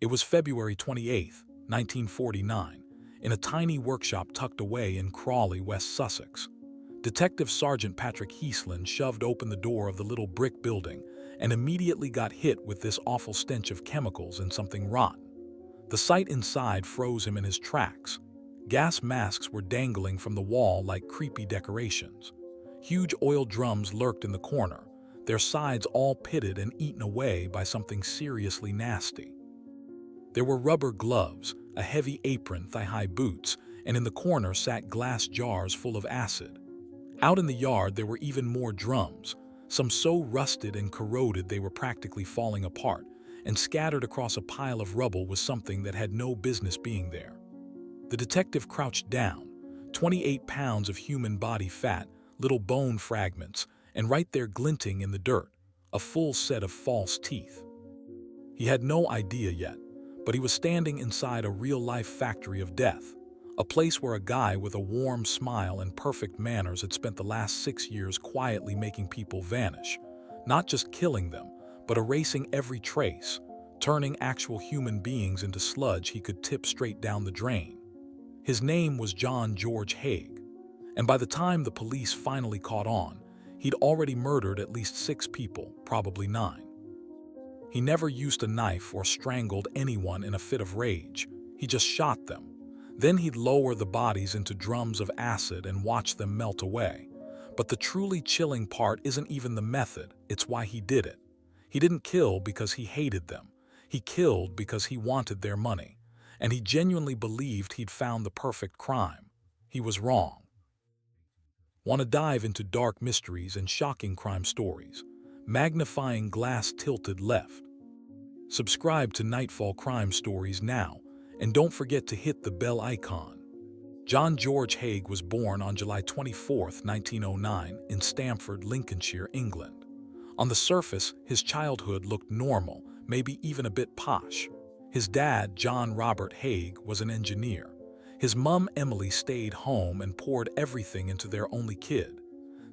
It was February 28, 1949, in a tiny workshop tucked away in Crawley, West Sussex. Detective Sergeant Patrick Heasland shoved open the door of the little brick building and immediately got hit with this awful stench of chemicals and something rotten. The sight inside froze him in his tracks. Gas masks were dangling from the wall like creepy decorations. Huge oil drums lurked in the corner, their sides all pitted and eaten away by something seriously nasty. There were rubber gloves, a heavy apron, thigh-high boots, and in the corner sat glass jars full of acid. Out in the yard there were even more drums, some so rusted and corroded they were practically falling apart, and scattered across a pile of rubble was something that had no business being there. The detective crouched down, 28 pounds of human body fat, little bone fragments, and right there glinting in the dirt, a full set of false teeth. He had no idea yet, but he was standing inside a real-life factory of death, a place where a guy with a warm smile and perfect manners had spent the last 6 years quietly making people vanish, not just killing them, but erasing every trace, turning actual human beings into sludge he could tip straight down the drain. His name was John George Haigh, and by the time the police finally caught on, he'd already murdered at least 6 people, probably 9. He never used a knife or strangled anyone in a fit of rage. He just shot them. Then he'd lower the bodies into drums of acid and watch them melt away. But the truly chilling part isn't even the method, it's why he did it. He didn't kill because he hated them. He killed because he wanted their money. And he genuinely believed he'd found the perfect crime. He was wrong. Want to dive into dark mysteries and shocking crime stories? Magnifying glass tilted left. Subscribe to Nightfall Crime Stories now, and don't forget to hit the bell icon. John George Haigh was born on July 24, 1909, in Stamford, Lincolnshire, England. On the surface, his childhood looked normal, maybe even a bit posh. His dad, John Robert Haigh, was an engineer. His mum, Emily, stayed home and poured everything into their only kid.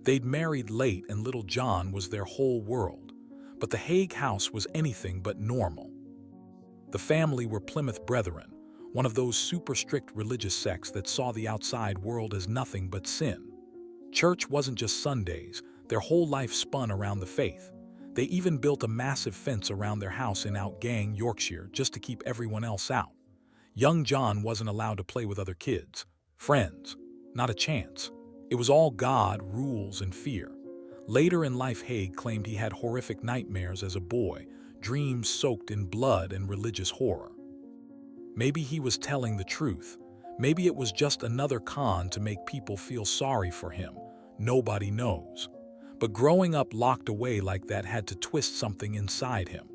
They'd married late and little John was their whole world. But the Haigh house was anything but normal. The family were Plymouth Brethren, one of those super strict religious sects that saw the outside world as nothing but sin. Church wasn't just Sundays, their whole life spun around the faith. They even built a massive fence around their house in Outgang, Yorkshire, just to keep everyone else out. Young John wasn't allowed to play with other kids, friends, not a chance. It was all God, rules, and fear. Later in life, Haigh claimed he had horrific nightmares as a boy, dreams soaked in blood and religious horror. Maybe he was telling the truth. Maybe it was just another con to make people feel sorry for him. Nobody knows. But growing up locked away like that had to twist something inside him.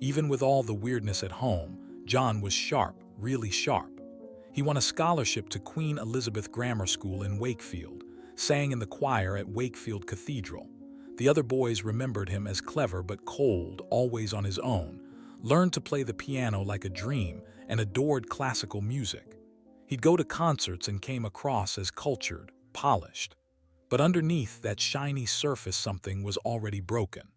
Even with all the weirdness at home, John was sharp, really sharp. He won a scholarship to Queen Elizabeth Grammar School in Wakefield, sang in the choir at Wakefield Cathedral. The other boys remembered him as clever but cold, always on his own, learned to play the piano like a dream, and adored classical music. He'd go to concerts and came across as cultured, polished. But underneath that shiny surface something was already broken.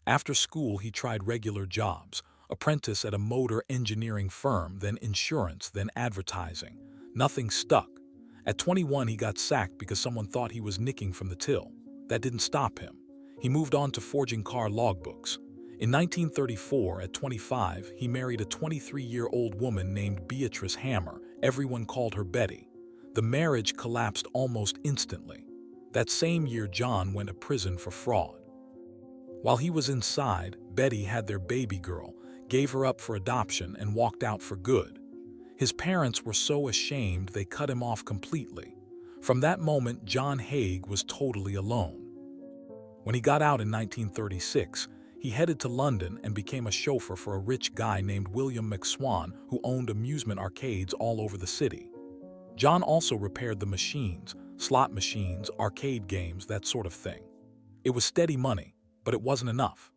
After school he tried regular jobs, apprentice at a motor engineering firm, then insurance, then advertising. Nothing stuck. At 21 he got sacked because someone thought he was nicking from the till. That didn't stop him. He moved on to forging car logbooks. In 1934, at 25, he married a 23-year-old woman named Beatrice Hammer. Everyone called her Betty. The marriage collapsed almost instantly. That same year John went to prison for fraud. While he was inside, Betty had their baby girl, gave her up for adoption, and walked out for good. His parents were so ashamed they cut him off completely. From that moment, John Haigh was totally alone. When he got out in 1936, he headed to London and became a chauffeur for a rich guy named William McSwan, who owned amusement arcades all over the city. John also repaired the machines, slot machines, arcade games, that sort of thing. It was steady money, but it wasn't enough.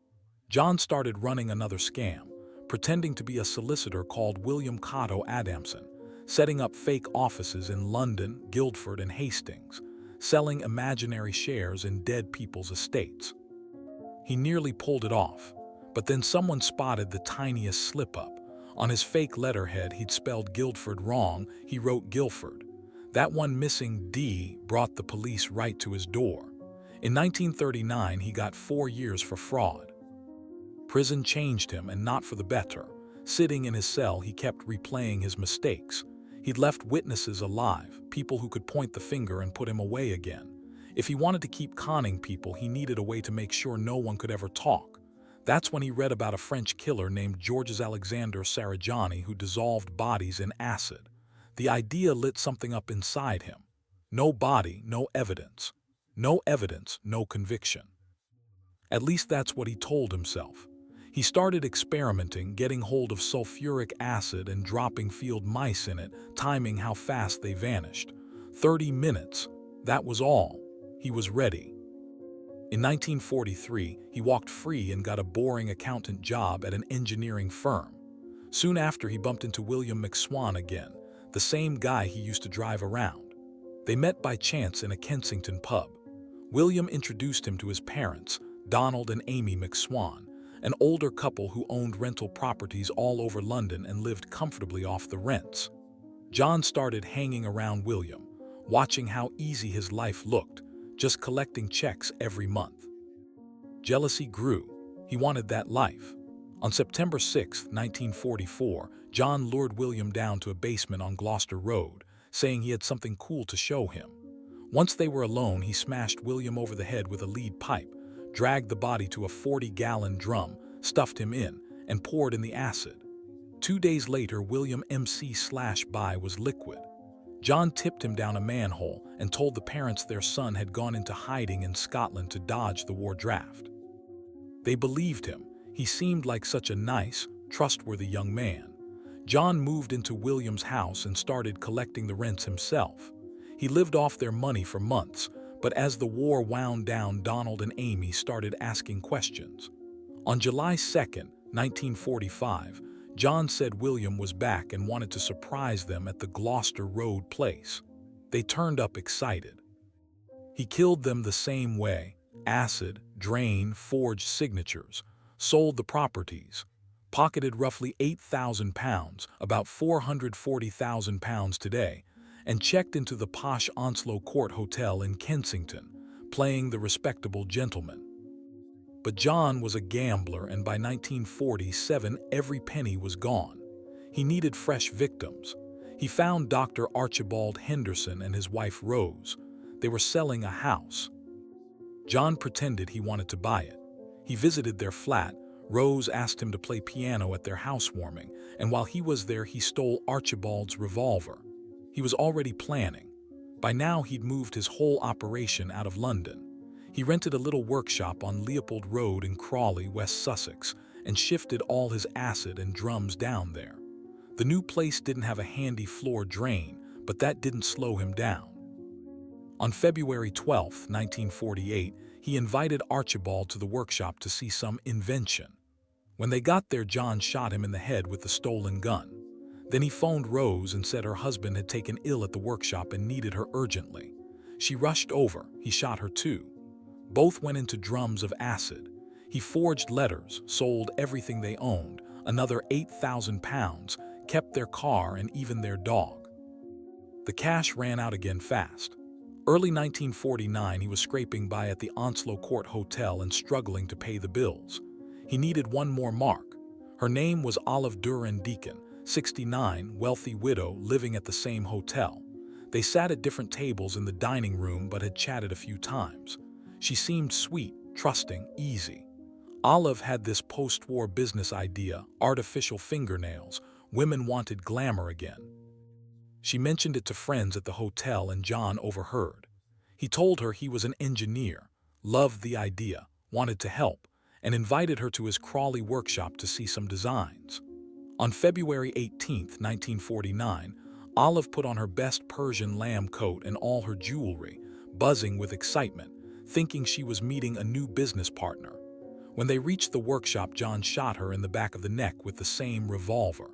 John started running another scam, pretending to be a solicitor called William Cotto Adamson, setting up fake offices in London, Guildford, and Hastings, selling imaginary shares in dead people's estates. He nearly pulled it off, But then someone spotted the tiniest slip-up. On his fake letterhead, he'd spelled Guildford wrong. He wrote Guilford. That one missing D brought the police right to his door. In 1939, he got 4 years for fraud. Prison changed him, and not for the better. Sitting in his cell, he kept replaying his mistakes. He'd left witnesses alive, people who could point the finger and put him away again. If he wanted to keep conning people, he needed a way to make sure no one could ever talk. That's when he read about a French killer named Georges Alexander Sarajani who dissolved bodies in acid. The idea lit something up inside him. No body, no evidence. No evidence, no conviction. At least that's what he told himself. He started experimenting, getting hold of sulfuric acid and dropping field mice in it, timing how fast they vanished. 30 minutes. That was all. He was ready. In 1943, he walked free and got a boring accountant job at an engineering firm. Soon after, he bumped into William McSwan again, the same guy he used to drive around. They met by chance in a Kensington pub. William introduced him to his parents, Donald and Amy McSwan, an older couple who owned rental properties all over London and lived comfortably off the rents. John started hanging around William, watching how easy his life looked, just collecting checks every month. Jealousy grew. He wanted that life. On September 6, 1944, John lured William down to a basement on Gloucester Road, saying he had something cool to show him. Once they were alone, he smashed William over the head with a lead pipe, dragged the body to a 40-gallon drum, stuffed him in, and poured in the acid. 2 days later, William MC/by was liquid. John tipped him down a manhole and told the parents their son had gone into hiding in Scotland to dodge the war draft. They believed him. He seemed like such a nice, trustworthy young man. John moved into William's house and started collecting the rents himself. He lived off their money for months, but as the war wound down, Donald and Amy started asking questions. On July 2, 1945, John said William was back and wanted to surprise them at the Gloucester Road place. They turned up excited. He killed them the same way: acid, drain, forged signatures, sold the properties, pocketed roughly £8,000, about £440,000 today, and checked into the posh Onslow Court Hotel in Kensington, playing the respectable gentleman. But John was a gambler, and by 1947, every penny was gone. He needed fresh victims. He found Dr. Archibald Henderson and his wife Rose. They were selling a house. John pretended he wanted to buy it. He visited their flat. Rose asked him to play piano at their housewarming, and while he was there, he stole Archibald's revolver. He was already planning. By now, he'd moved his whole operation out of London. He rented a little workshop on Leopold Road in Crawley, West Sussex, and shifted all his acid and drums down there. The new place didn't have a handy floor drain, but that didn't slow him down. On February 12, 1948, he invited Archibald to the workshop to see some invention. When they got there, John shot him in the head with the stolen gun. Then he phoned Rose and said her husband had taken ill at the workshop and needed her urgently. She rushed over. He shot her too. Both went into drums of acid. He forged letters, sold everything they owned, another £8,000, kept their car and even their dog. The cash ran out again fast. Early 1949, he was scraping by at the Onslow Court Hotel and struggling to pay the bills. He needed one more mark. Her name was Olive Durand-Deacon, 69, wealthy widow living at the same hotel. They sat at different tables in the dining room but had chatted a few times. She seemed sweet, trusting, easy. Olive had this post-war business idea: artificial fingernails. Women wanted glamour again. She mentioned it to friends at the hotel, and John overheard. He told her he was an engineer, loved the idea, wanted to help, and invited her to his Crawley workshop to see some designs. On February 18, 1949, Olive put on her best Persian lamb coat and all her jewelry, buzzing with excitement, thinking she was meeting a new business partner. When they reached the workshop, John shot her in the back of the neck with the same revolver.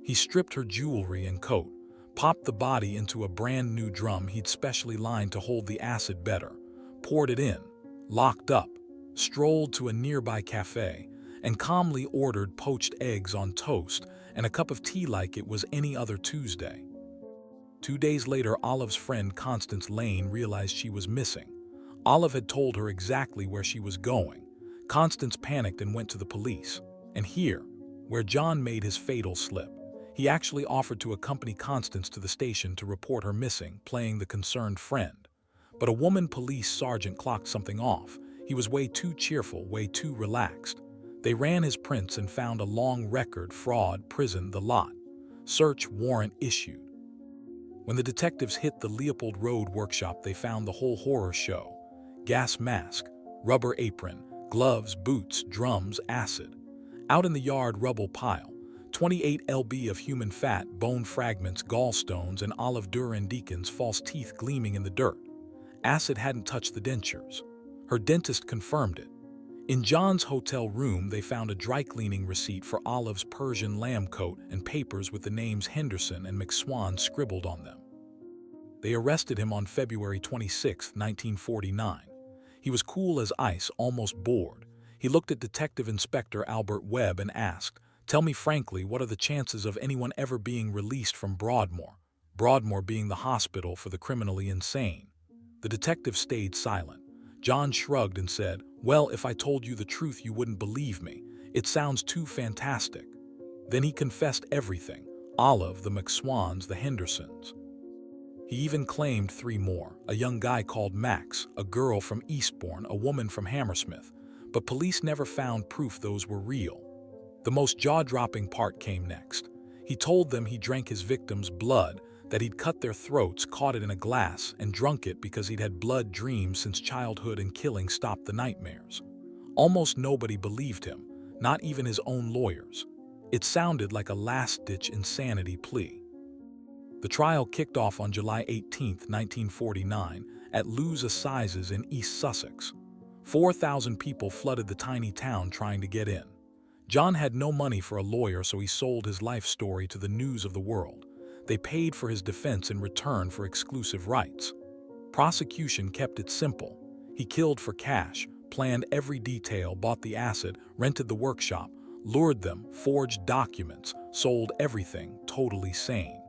He stripped her jewelry and coat, popped the body into a brand new drum he'd specially lined to hold the acid better, poured it in, locked up, strolled to a nearby cafe, and calmly ordered poached eggs on toast and a cup of tea like it was any other Tuesday. 2 days later, Olive's friend Constance Lane realized she was missing. Olive had told her exactly where she was going. Constance panicked and went to the police. And here, where John made his fatal slip, he actually offered to accompany Constance to the station to report her missing, playing the concerned friend. But a woman police sergeant clocked something off. He was way too cheerful, way too relaxed. They ran his prints and found a long record: fraud, prison, the lot. Search warrant issued. When the detectives hit the Leopold Road workshop, they found the whole horror show: gas mask, rubber apron, gloves, boots, drums, acid. Out in the yard, rubble pile: 28 lb of human fat, bone fragments, gallstones, and Olive Durand-Deacon's false teeth gleaming in the dirt. Acid hadn't touched the dentures. Her dentist confirmed it. In John's hotel room, they found a dry cleaning receipt for Olive's Persian lamb coat and papers with the names Henderson and McSwan scribbled on them. They arrested him on February 26, 1949. He was cool as ice, almost bored. He looked at Detective Inspector Albert Webb and asked, "Tell me frankly, what are the chances of anyone ever being released from Broadmoor?" Broadmoor being the hospital for the criminally insane. The detective stayed silent. John shrugged and said, "Well, if I told you the truth, you wouldn't believe me. It sounds too fantastic." Then he confessed everything: Olive, the McSwans, the Hendersons. He even claimed 3 more: a young guy called Max, a girl from Eastbourne, a woman from Hammersmith. But police never found proof those were real. The most jaw-dropping part came next. He told them he drank his victims' blood, that he'd cut their throats, caught it in a glass, and drunk it because he'd had blood dreams since childhood and killing stopped the nightmares. Almost nobody believed him, not even his own lawyers. It sounded like a last-ditch insanity plea. The trial kicked off on July 18, 1949, at Lewes Assizes in East Sussex. 4,000 people flooded the tiny town trying to get in. John had no money for a lawyer, so he sold his life story to the News of the World. They paid for his defense in return for exclusive rights. Prosecution kept it simple. He killed for cash, planned every detail, bought the acid, rented the workshop, lured them, forged documents, sold everything, totally sane.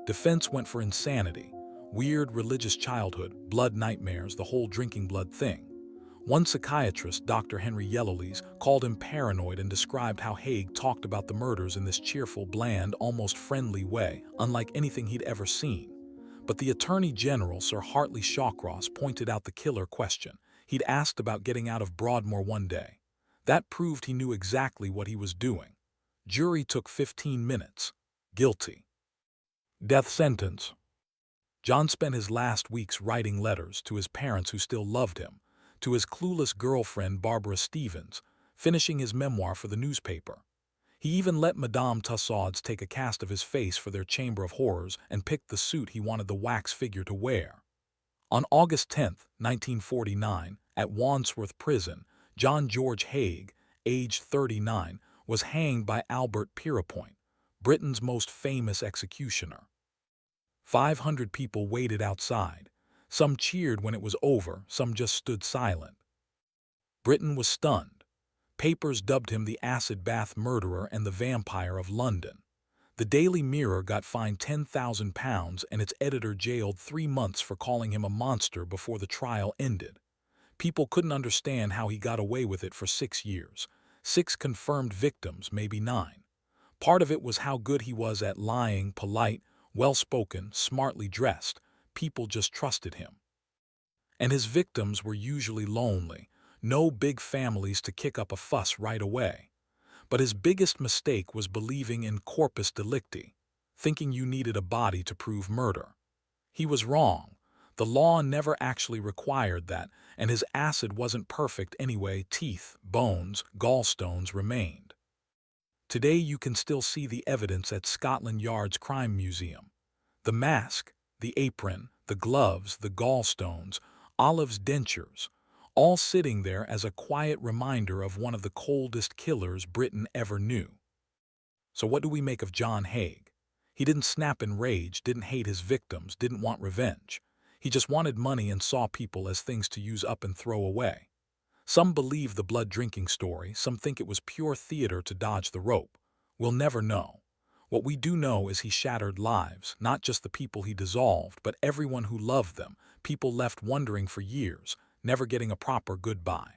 Defense went for insanity: weird religious childhood, blood nightmares, the whole drinking blood thing. One psychiatrist, Dr. Henry Yellowlees, called him paranoid and described how Haigh talked about the murders in this cheerful, bland, almost friendly way, unlike anything he'd ever seen. But the Attorney General, Sir Hartley Shawcross, pointed out the killer question. He'd asked about getting out of Broadmoor one day. That proved he knew exactly what he was doing. Jury took 15 minutes. Guilty. Death sentence. John spent his last weeks writing letters to his parents who still loved him, to his clueless girlfriend Barbara Stevens, finishing his memoir for the newspaper. He even let Madame Tussauds take a cast of his face for their Chamber of Horrors and picked the suit he wanted the wax figure to wear. On August 10, 1949, at Wandsworth Prison, John George Haigh, aged 39, was hanged by Albert Pierrepoint, Britain's most famous executioner. 500 people waited outside. Some cheered when it was over, some just stood silent. Britain was stunned. Papers dubbed him the acid bath murderer and the vampire of London. The Daily Mirror got fined £10,000 and its editor jailed 3 months for calling him a monster before the trial ended. People couldn't understand how he got away with it for 6 years. 6 confirmed victims, maybe 9. Part of it was how good he was at lying, polite, well-spoken, smartly dressed. People just trusted him. And his victims were usually lonely. No big families to kick up a fuss right away. But his biggest mistake was believing in corpus delicti, thinking you needed a body to prove murder. He was wrong. The law never actually required that, and his acid wasn't perfect anyway. Teeth, bones, gallstones remained. Today you can still see the evidence at Scotland Yard's Crime Museum. The mask, the apron, the gloves, the gallstones, Olive's dentures, all sitting there as a quiet reminder of one of the coldest killers Britain ever knew. So what do we make of John Haigh? He didn't snap in rage, didn't hate his victims, didn't want revenge. He just wanted money and saw people as things to use up and throw away. Some believe the blood-drinking story, some think it was pure theater to dodge the rope. We'll never know. What we do know is he shattered lives, not just the people he dissolved, but everyone who loved them, people left wondering for years, never getting a proper goodbye.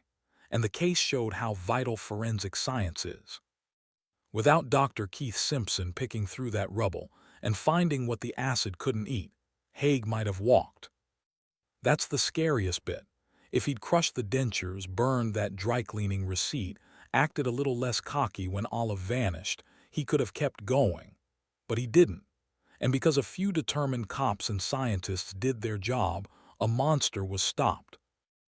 And the case showed how vital forensic science is. Without Dr. Keith Simpson picking through that rubble and finding what the acid couldn't eat, Haigh might have walked. That's the scariest bit. If he'd crushed the dentures, burned that dry-cleaning receipt, acted a little less cocky when Olive vanished, he could have kept going. But he didn't. And because a few determined cops and scientists did their job, a monster was stopped.